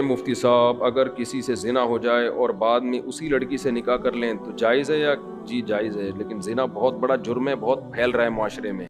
मुफ्ती साहब, अगर किसी से जिना हो जाए और बाद में उसी लड़की से निकाह कर लें तो जायज़ है? या जी जायज़ है, लेकिन जिना बहुत बड़ा जुर्म है, बहुत फैल रहा है माशरे में।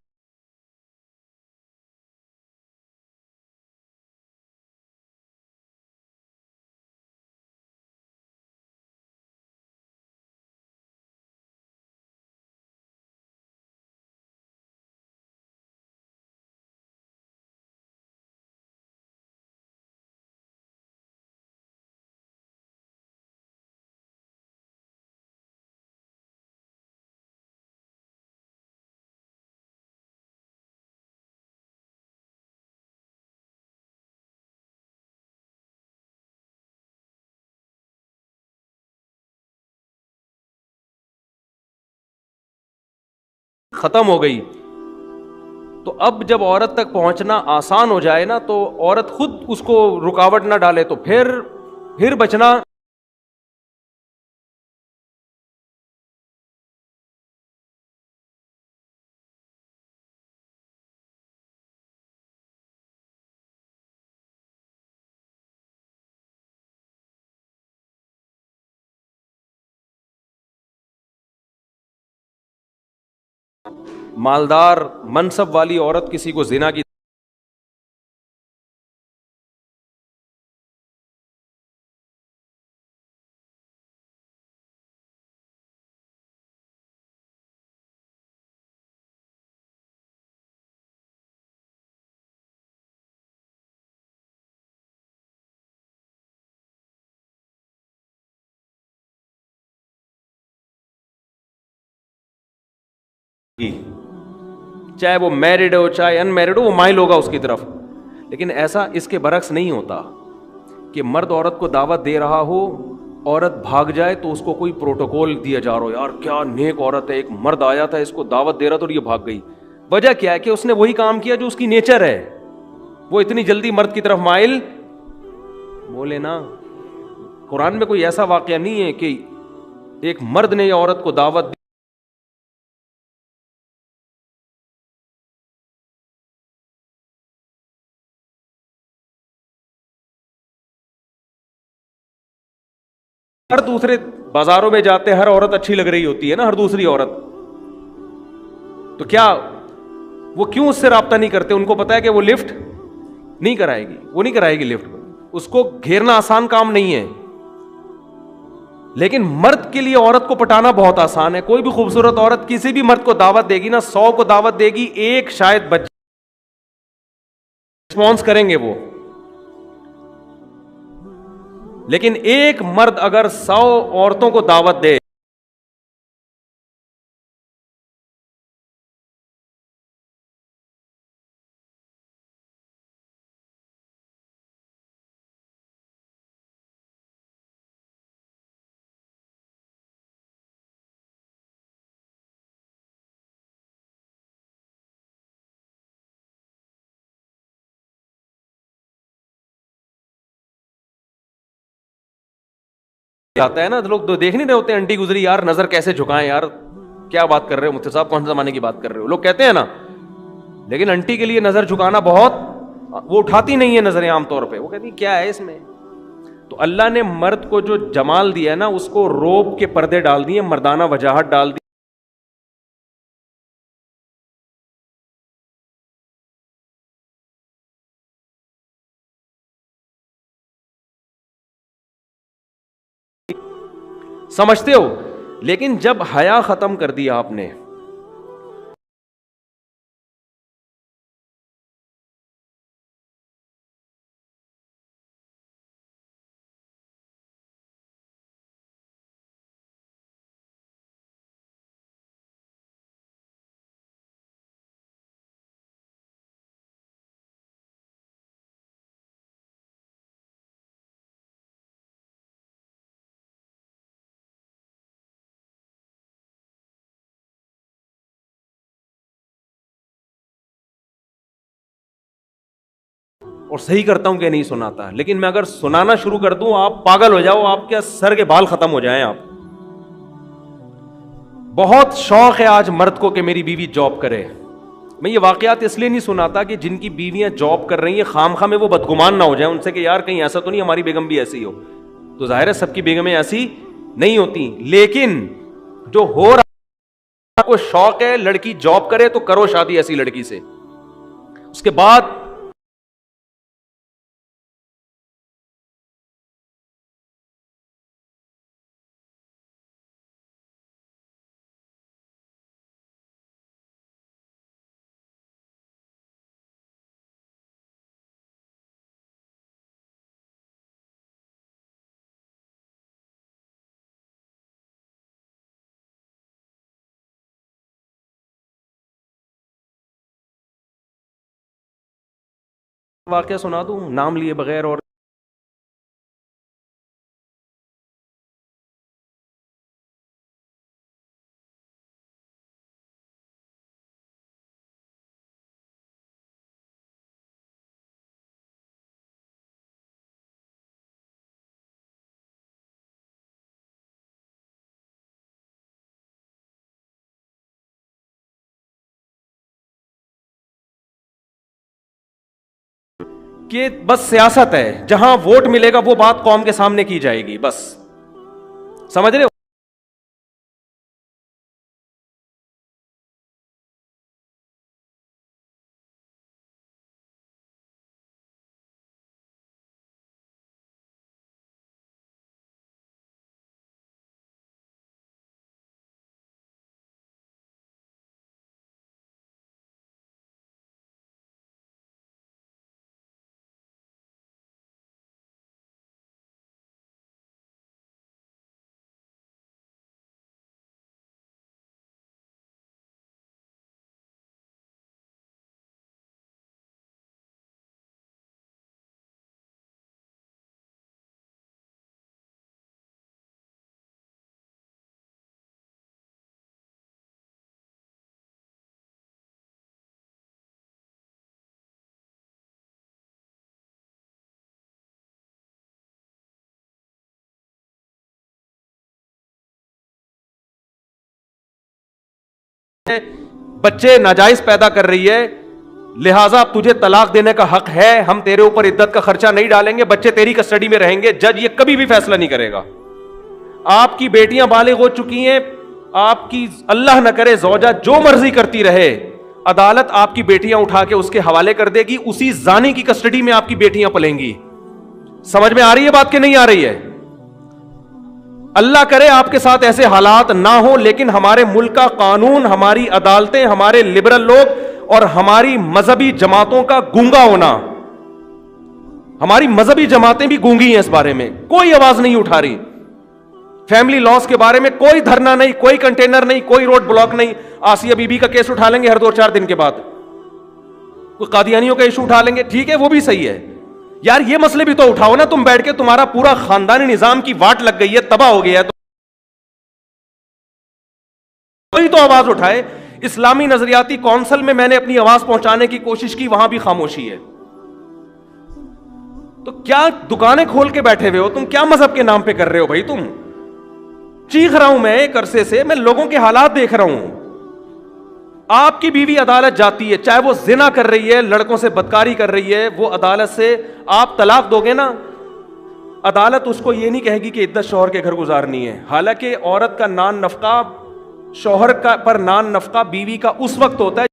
खत्म हो गई, तो अब जब औरत तक पहुंचना आसान हो जाए ना, तो औरत खुद उसको रुकावट ना डाले, तो फिर बचना। मालदार मनसब वाली औरत किसी को जिना की चाहे वो मैरिड हो चाहे अनमैरिड हो, वो माइल होगा उसकी तरफ। लेकिन ऐसा इसके बरक्स नहीं होता कि मर्द औरत को दावत दे रहा हो, औरत भाग जाए तो उसको कोई प्रोटोकॉल दिया जा रहा हो, यार क्या नेक औरत है, एक मर्द आया था इसको दावत दे रहा था और ये भाग गई। वजह क्या है कि उसने वही काम किया जो उसकी नेचर है, वो इतनी जल्दी मर्द की तरफ माइल। बोले ना, कुरान में कोई ऐसा वाकया नहीं है कि एक मर्द ने औरत को दावत दी। हर दूसरे बाजारों में जाते हर औरत अच्छी लग रही होती है ना, हर दूसरी औरत, तो क्या वो क्यों उससे राब्ता नहीं करते? उनको पता है कि वो लिफ्ट नहीं कराएगी, वो नहीं कराएगी लिफ्ट, उसको घेरना आसान काम नहीं है। लेकिन मर्द के लिए औरत को पटाना बहुत आसान है। कोई भी खूबसूरत औरत किसी भी मर्द को दावत देगी ना, 100 को दावत देगी, एक शायद बच्चे रिस्पॉन्स करेंगे वो। लेकिन एक मर्द अगर 100 औरतों को दावत दे, आता है ना, तो लोग तो देख नहीं रहे होते, आंटी गुजरी यार नजर कैसे झुकाएं, यार क्या बात कर रहे हो मुफ्ती साहब, कौन से जमाने की बात कर रहे हो, लोग कहते हैं ना। लेकिन आंटी के लिए नजर झुकाना बहुत, वो उठाती नहीं है नजरें आमतौर पे, वो कहती क्या है इसमें। तो अल्लाह ने मर्द को जो जमाल दिया है ना, उसको रोब के पर्दे डाल दिए, मर्दाना वजाहत डाल दी। समझते हो? लेकिन जब हया खत्म कर दिया आपने, और सही करता हूं कि नहीं सुनाता, लेकिन मैं अगर सुनाना शुरू कर दूं आप पागल हो जाओ, आपके सर के बाल खत्म हो जाएं आप। बहुत शौक है आज मर्द को कि मेरी बीवी जॉब करे, मैं ये वाकयात इसलिए नहीं सुनाता कि जिनकी बीवियां जॉब कर रही हैं खामखा में वो बदगुमान ना हो जाए उनसे कि यार कहीं ऐसा तो नहीं हमारी बेगम भी ऐसी हो। तो जाहिर है सबकी बेगमें ऐसी नहीं होती, लेकिन जो हो रहा को शौक है लड़की जॉब करे तो करो शादी ऐसी लड़की से। उसके बाद वाकया सुना दूं नाम लिए बगैर, और कि बस सियासत है, जहां वोट मिलेगा वो बात कौम के सामने की जाएगी, बस। समझ रहे हो? बच्चे नाजायज पैदा कर रही है, लिहाजा अब तुझे तलाक देने का हक है, हम तेरे ऊपर इद्दत का खर्चा नहीं डालेंगे, बच्चे तेरी कस्टडी में रहेंगे, जज ये कभी भी फैसला नहीं करेगा। आपकी बेटियां बालिग हो चुकी हैं, आपकी अल्लाह न करे जौजा जो मर्जी करती रहे, अदालत आपकी बेटियां उठा के उसके हवाले कर देगी, उसी जानी की कस्टडी में आपकी बेटियां पलेंगी। समझ में आ रही है बात कि नहीं आ रही है? अल्लाह करे आपके साथ ऐसे हालात ना हो, लेकिन हमारे मुल्क का कानून, हमारी अदालतें, हमारे लिबरल लोग और हमारी मजहबी जमातों का गूंगा होना, हमारी मजहबी जमातें भी गूंगी हैं इस बारे में, कोई आवाज नहीं उठा रही। फैमिली लॉस के बारे में कोई धरना नहीं, कोई कंटेनर नहीं, कोई रोड ब्लॉक नहीं। आसिया बीबी का केस उठा लेंगे हर 2-4 दिन के बाद, कोई कादियानियों का इशू उठा लेंगे, ठीक है वो भी सही है। यार ये मसले भी तो उठाओ ना तुम बैठ के, तुम्हारा पूरा खानदानी निजाम की वाट लग गई है, तबाह हो गया है, तो कोई तो आवाज उठाए। इस्लामी नजरियाती काउंसिल में मैंने अपनी आवाज पहुंचाने की कोशिश की, वहां भी खामोशी है। तो क्या दुकानें खोल के बैठे हुए हो तुम? क्या मजहब के नाम पे कर रहे हो भाई तुम? चीख रहा हूं मैं एक अरसे से, मैं लोगों के हालात देख रहा हूं। आपकी बीवी अदालत जाती है, चाहे वो जिना कर रही है, लड़कों से बदकारी कर रही है, वो अदालत से आप तलाक दोगे ना, अदालत उसको ये नहीं कहेगी कि इद्दत शौहर के घर गुजारनी है। हालांकि औरत का नान नफका, शौहर का पर नान नफका बीवी का उस वक्त होता है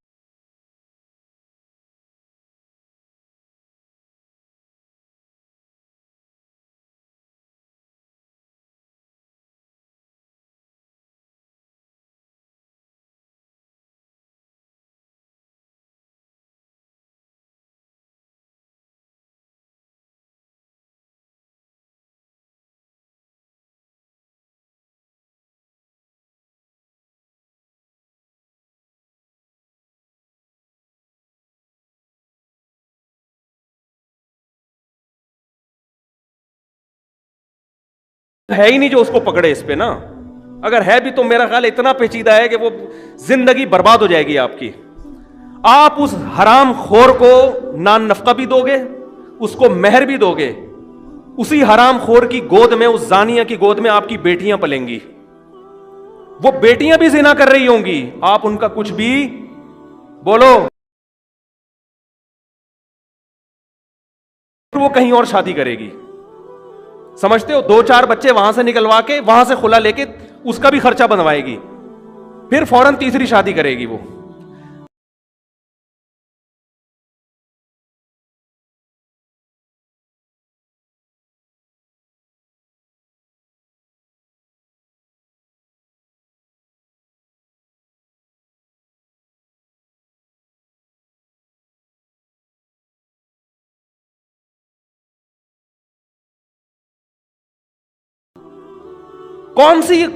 है ही नहीं जो उसको पकड़े इस पे ना। अगर है भी तो मेरा ख्याल इतना पेचीदा है कि वो जिंदगी बर्बाद हो जाएगी आपकी। आप उस हराम खोर को नान नफका भी दोगे, उसको मेहर भी दोगे, उसी हराम खोर की गोद में, उस जानिया की गोद में आपकी बेटियां पलेंगी। वो बेटियां भी जिना कर रही होंगी, आप उनका कुछ भी बोलो वो कहीं और शादी करेगी। समझते हो? 2-4 बच्चे वहां से निकलवा के, वहां से खुला लेके उसका भी खर्चा बनवाएगी, फिर फौरन तीसरी शादी करेगी वो।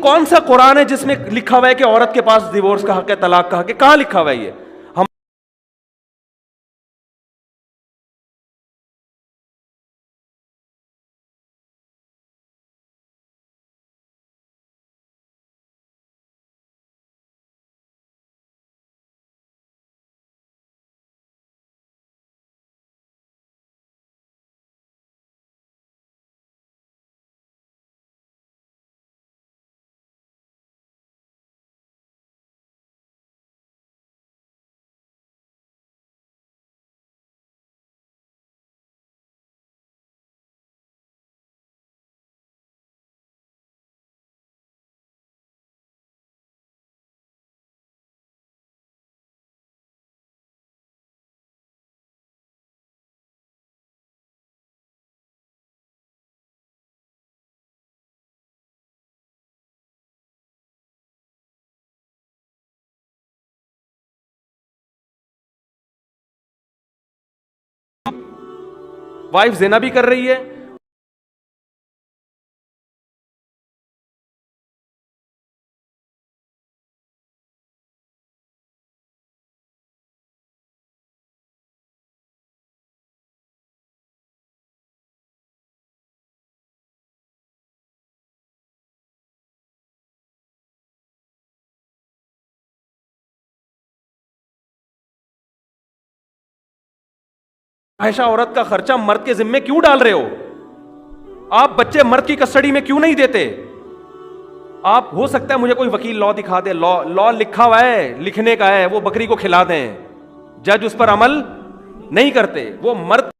कौन सा कुरान है जिसमें लिखा हुआ है कि औरत के पास डिवोर्स का हक है, तलाक का हक है? कहां लिखा हुआ है ये? हम वाइफ जिना भी कर रही है। ऐसा औरत का खर्चा मर्द के जिम्मे क्यों डाल रहे हो? आप बच्चे मर्द की कस्टडी में क्यों नहीं देते? आप, हो सकता है मुझे कोई वकील लॉ दिखा दे, लॉ लॉ लिखा हुआ है, लिखने का है, वो बकरी को खिला दें, जज उस पर अमल नहीं करते। वो मर्द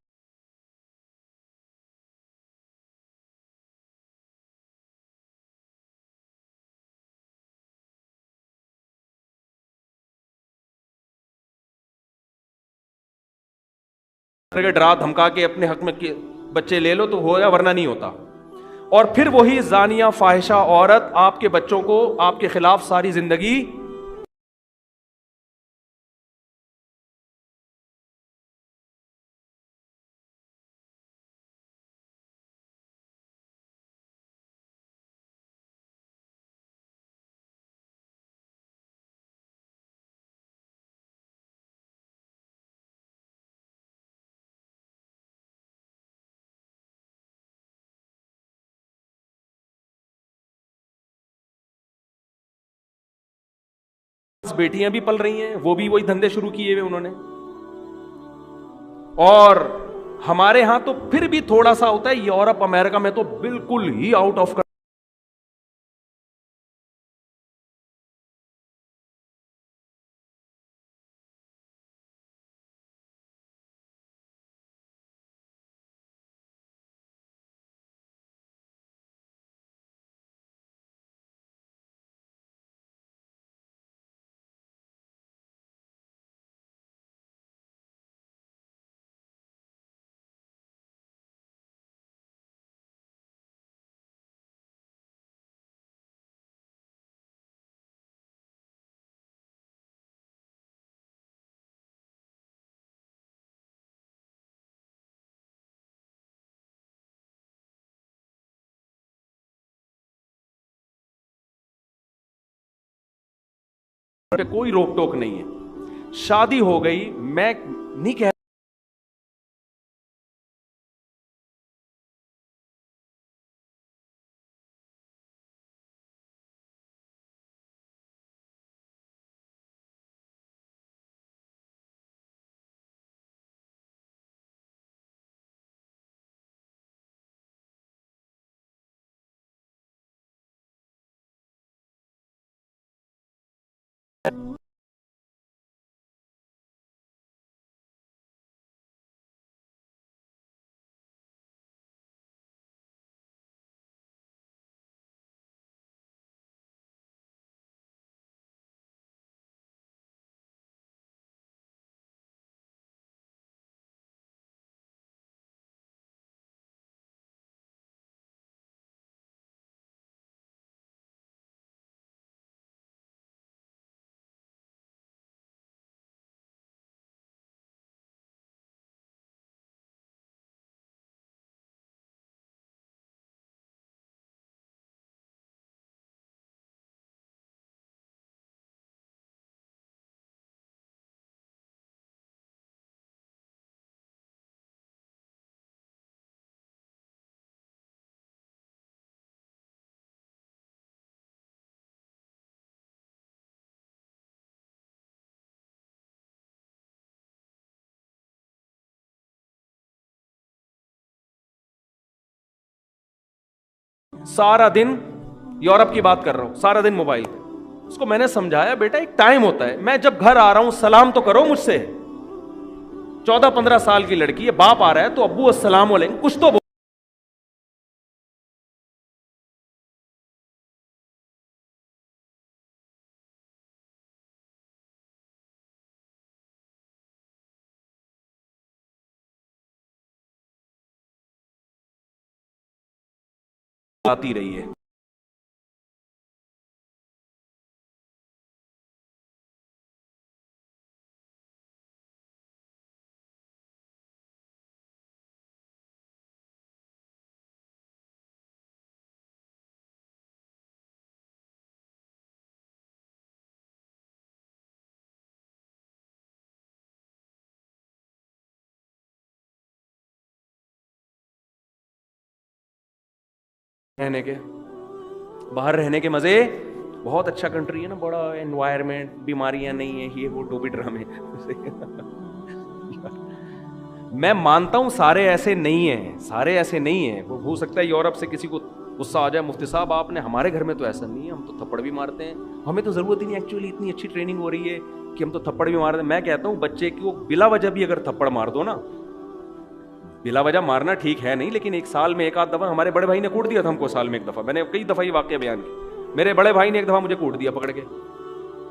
के डरा धमका के अपने हक में बच्चे ले लो तो होगा, वरना नहीं होता। और फिर वही जानिया फाहिशा औरत आपके बच्चों को आपके खिलाफ सारी जिंदगी बेटियां भी पल रही हैं, वो भी वही धंधे शुरू किए हुए उन्होंने। और हमारे यहां तो फिर भी थोड़ा सा होता है, यूरोप अमेरिका में तो बिल्कुल ही आउट ऑफ पे कोई रोक टोक नहीं है। शादी हो गई, मैं नहीं कह सारा दिन यूरोप की बात कर रहा हूं, सारा दिन मोबाइल पे। उसको मैंने समझाया, बेटा एक टाइम होता है, मैं जब घर आ रहा हूं सलाम तो करो मुझसे। 14-15 साल की लड़की है, बाप आ रहा है तो अब्बू अस्सलाम वालेकुम कुछ तो आती रही है। रहने के, बाहर रहने के मजे, बहुत अच्छा कंट्री है ना, बड़ा एनवायरमेंट, बीमारियां नहीं है, ये वो डोबी ड्रामे। मैं मानता हूं सारे ऐसे नहीं है, सारे ऐसे नहीं है। वो हो सकता है यूरोप से किसी को गुस्सा आ जाए, मुफ्ती साहब आपने, हमारे घर में तो ऐसा नहीं है, हम तो थप्पड़ भी मारते हैं, हमें तो जरूरत ही नहीं, एक्चुअली इतनी अच्छी ट्रेनिंग हो रही है कि हम तो थप्पड़ भी मारते हैं। मैं कहता हूं बच्चे को बिला वजह भी अगर थप्पड़ मार दो ना, बिला वजह मारना ठीक है नहीं, लेकिन एक साल में एक आध दफा, हमारे बड़े भाई ने कूट दिया था हमको साल में एक दफा, मैंने कई दफा ये वाक्य बयान किया, मेरे बड़े भाई ने एक दफा मुझे कूट दिया पकड़ के,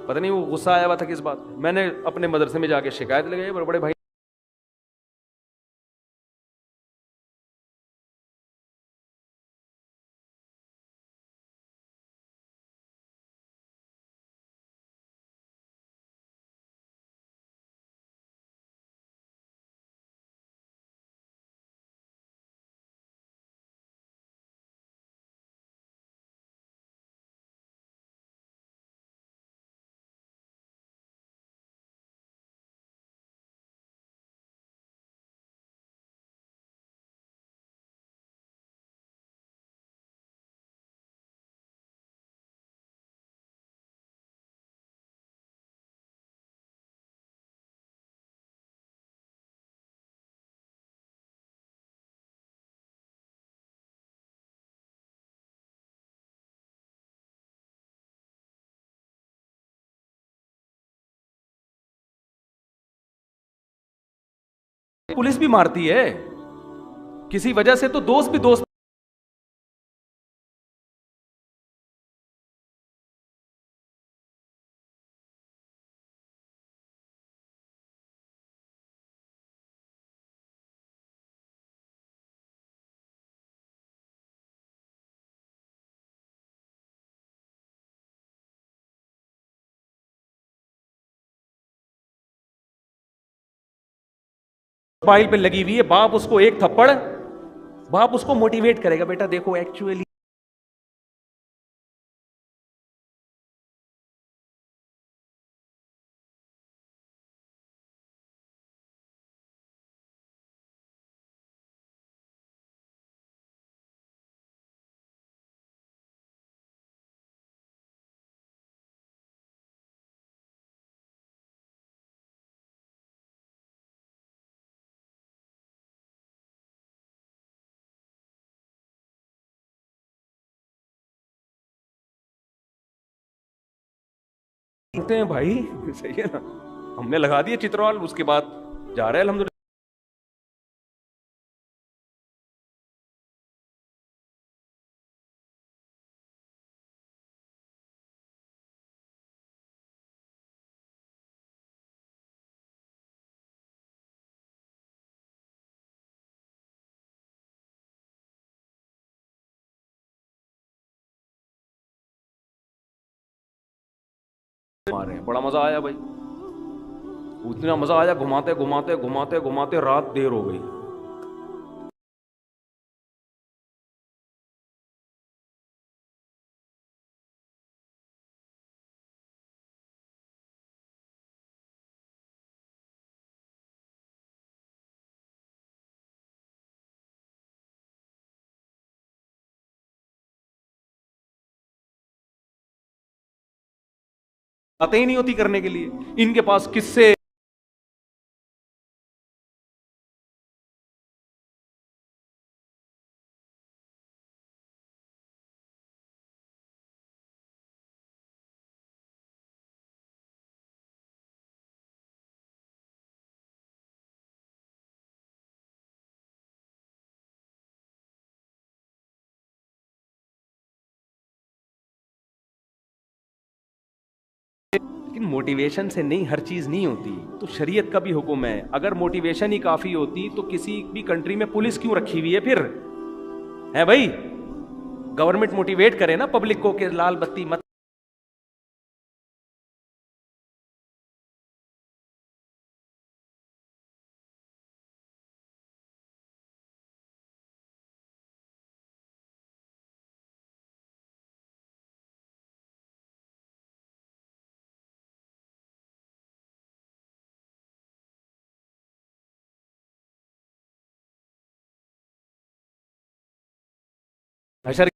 पता नहीं वो गुस्सा आया हुआ था किस बात, मैंने अपने मदरसे में जाके शिकायत लगाई, बड़े भाई पुलिस भी मारती है किसी वजह से, तो दोस्त भी दोस्त। मोबाइल पे लगी हुई है, बाप उसको एक थप्पड़, बाप उसको मोटिवेट करेगा, बेटा देखो एक्चुअली होते हैं भाई। सही है ना, हमने लगा दिया चित्रवाल, उसके बाद जा रहे हैं अल्हम्दुलिल्लाह। मारे हैं, बड़ा मजा आया भाई, इतना मजा आया, घुमाते घुमाते घुमाते घुमाते रात देर हो गई। बातें ही नहीं होती करने के लिए, इनके पास किससे लेकिन मोटिवेशन से नहीं, हर चीज नहीं होती। तो शरीयत का भी हुक्म है, अगर मोटिवेशन ही काफी होती तो किसी भी कंट्री में पुलिस क्यों रखी हुई है फिर? है भाई, गवर्नमेंट मोटिवेट करे ना पब्लिक को कि लाल बत्ती मत। हशर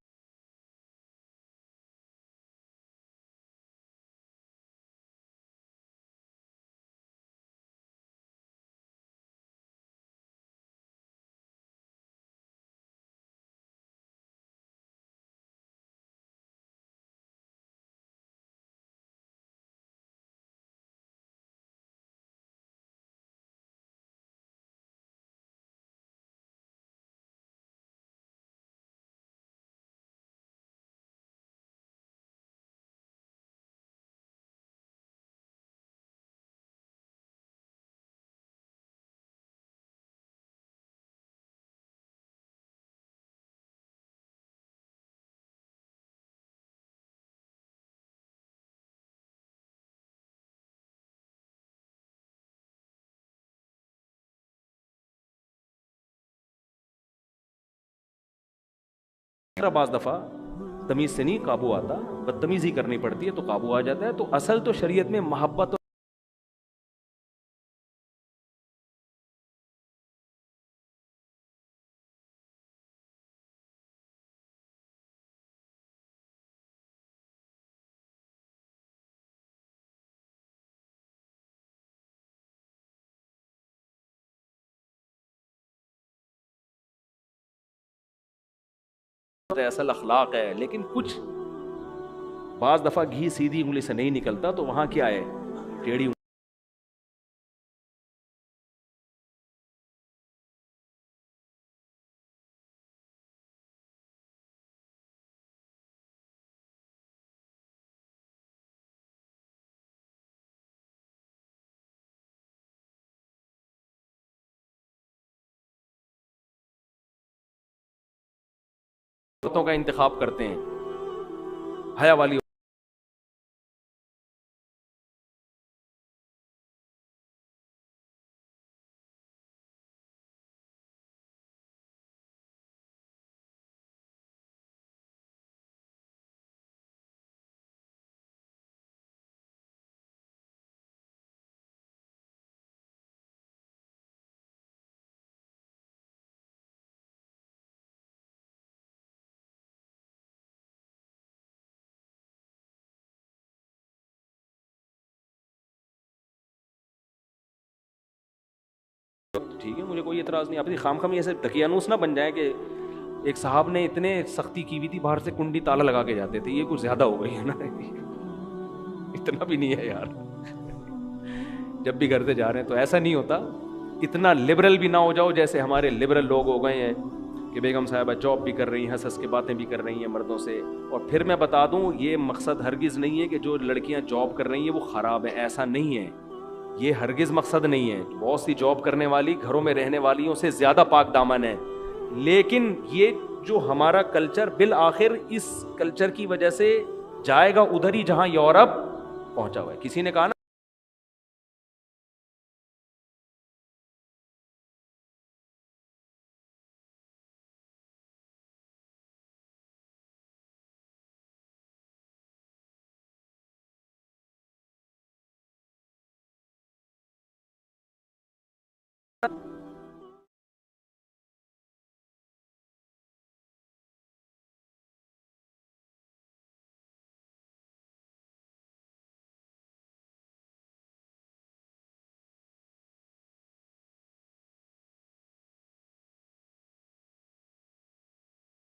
बाज दफा तमीज से नहीं काबू आता, बदतमीजी करनी पड़ती है तो काबू आ जाता है। तो असल तो शरीयत में मोहब्बत और असल अखलाक है। लेकिन कुछ बाज दफा घी सीधी उंगली से नहीं निकलता, तो वहां क्या है, टेढ़ी औरतों का इंतखाब करते हैं, हया वाली। ठीक है, मुझे कोई इतराज नहीं, अपनी खाम खाम ऐसे दकियानूस ना बन जाए कि एक साहब ने इतने सख्ती की हुई थी, बाहर से कुंडी ताला लगा के जाते थे, ये कुछ ज्यादा हो गई है ना। इतना भी नहीं है यार। जब भी घर से जा रहे हैं तो ऐसा नहीं होता, इतना लिबरल भी ना हो जाओ जैसे हमारे लिबरल लोग हो गए हैं कि बेगम साहिबा जॉब भी कर रही हैं, हंस हंस के बातें भी कर रही हैं मर्दों से। और फिर मैं बता दूं, ये मकसद हरगिज नहीं है कि जो लड़कियां जॉब कर रही हैं वो खराब है, ऐसा नहीं है। ये हरगिज मकसद नहीं है। बहुत सी जॉब करने वाली घरों में रहने वालियों से ज्यादा पाक दामन है। लेकिन ये जो हमारा कल्चर बिल आखिर इस कल्चर की वजह से जाएगा उधर ही जहां यूरोप पहुंचा हुआ है। किसी ने कहा ना,